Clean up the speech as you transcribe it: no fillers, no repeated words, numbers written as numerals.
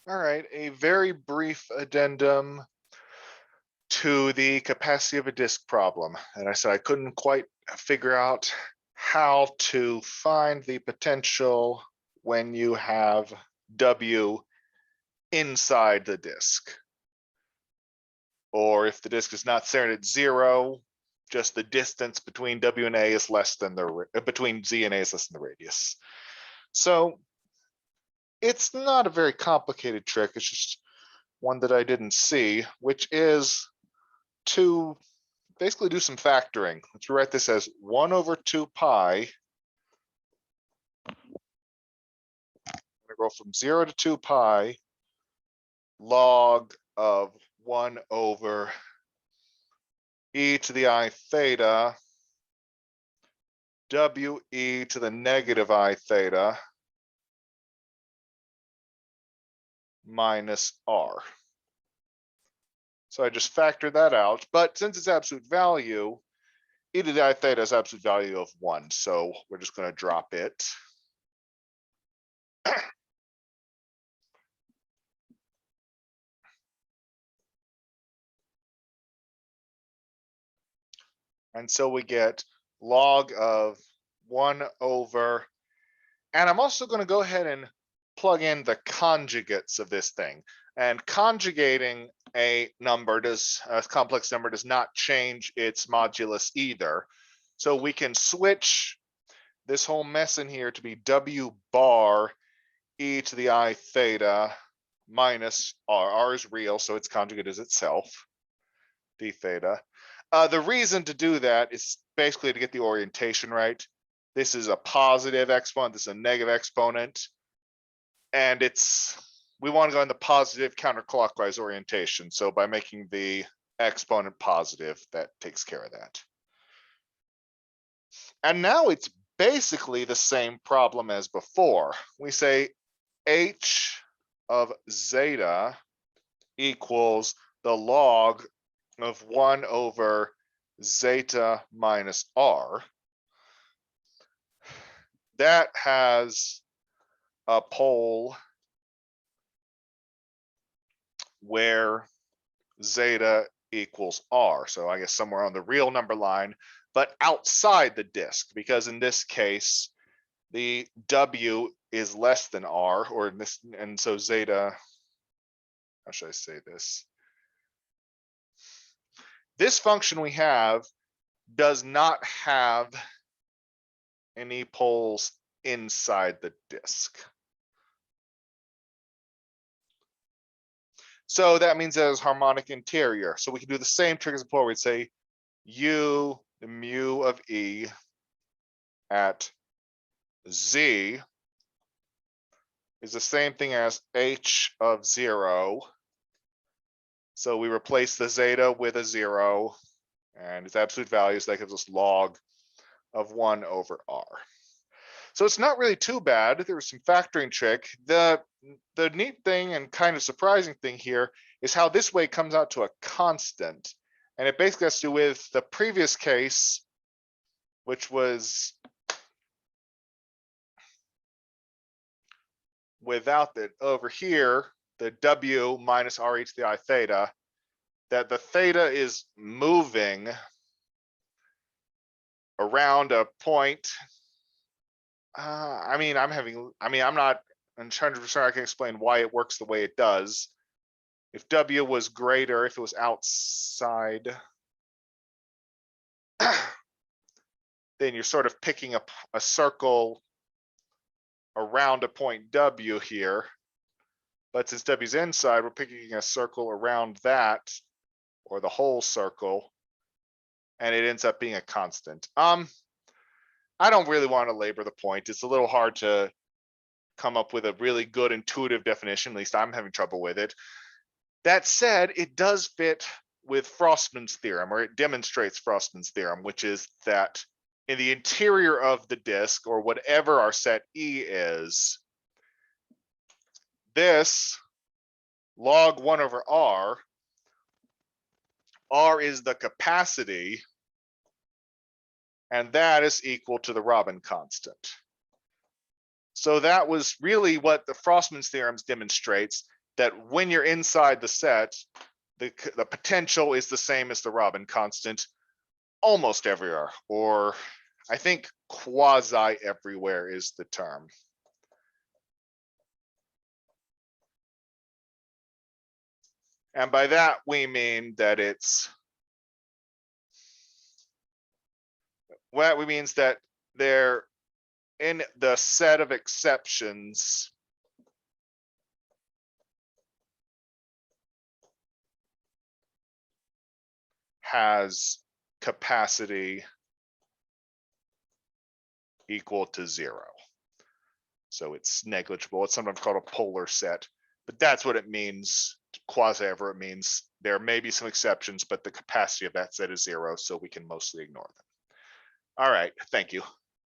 All right, a very brief addendum to the capacity of a disk problem. And I said I couldn't quite figure out how to find the potential when you have W inside the disk. Or if the disk is not centered at 0, just the distance between W and A is less than between Z and A is less than the radius. So it's not a very complicated trick. It's just one that I didn't see, which is to basically do some factoring. Let's rewrite this as 1 over 2 pi. I'm going to go from 0 to 2 pi log of 1 over e to the I theta WE to the negative I theta minus R. So I just factored that out, but since it's absolute value, e to the I theta is absolute value of 1. So we're just going to drop it. And so we get log of 1 over, and I'm also going to go ahead and plug in the conjugates of this thing. And conjugating a complex number does not change its modulus either. So we can switch this whole mess in here to be W bar e to the I theta minus R. R is real, so its conjugate is itself, d theta. The reason to do that is basically to get the orientation right. This is a positive exponent, this is a negative exponent, and we want to go in the positive counterclockwise orientation. So by making the exponent positive, that takes care of that. And now it's basically the same problem as before. We say h of zeta equals the log of 1 over zeta minus R. That has a pole where zeta equals R. So I guess somewhere on the real number line, but outside the disk, because in this case, the W is less than R, or in this, and so zeta, how should I say this? This function we have does not have any poles inside the disk. So that means it has harmonic interior. So we can do the same trick as before. We'd say U, the mu of E at Z is the same thing as H of 0. So we replace the zeta with a 0 and its absolute value, so that gives us log of 1 over R. So it's not really too bad. There was some factoring trick. The neat thing and kind of surprising thing here is how this way comes out to a constant. And it basically has to do with the previous case, which was without it over here, the W minus RE to the I theta, that the theta is moving around a point. I'm not 100% I can explain why it works the way it does. If W was greater, if it was outside, then you're sort of picking up a circle around a point W here. But since W's inside, we're picking a circle around that, or the whole circle, and it ends up being a constant. I don't really want to labor the point. It's a little hard to come up with a really good intuitive definition. At least I'm having trouble with it. That said, it does fit with Frostman's theorem, or it demonstrates Frostman's theorem, which is that in the interior of the disk, or whatever our set E is, this log 1 over R is the capacity, and that is equal to the Robin constant. So that was really what the Frostman's theorems demonstrates. that when you're inside the set, the potential is the same as the Robin constant almost everywhere, or I think quasi everywhere is the term. And by that, we mean that what we means that they're in the set of exceptions has capacity equal to 0. So it's negligible. It's sometimes called a polar set, but that's what it means. Quasi ever, it means there may be some exceptions, but the capacity of that set is 0, so we can mostly ignore them. All right, thank you.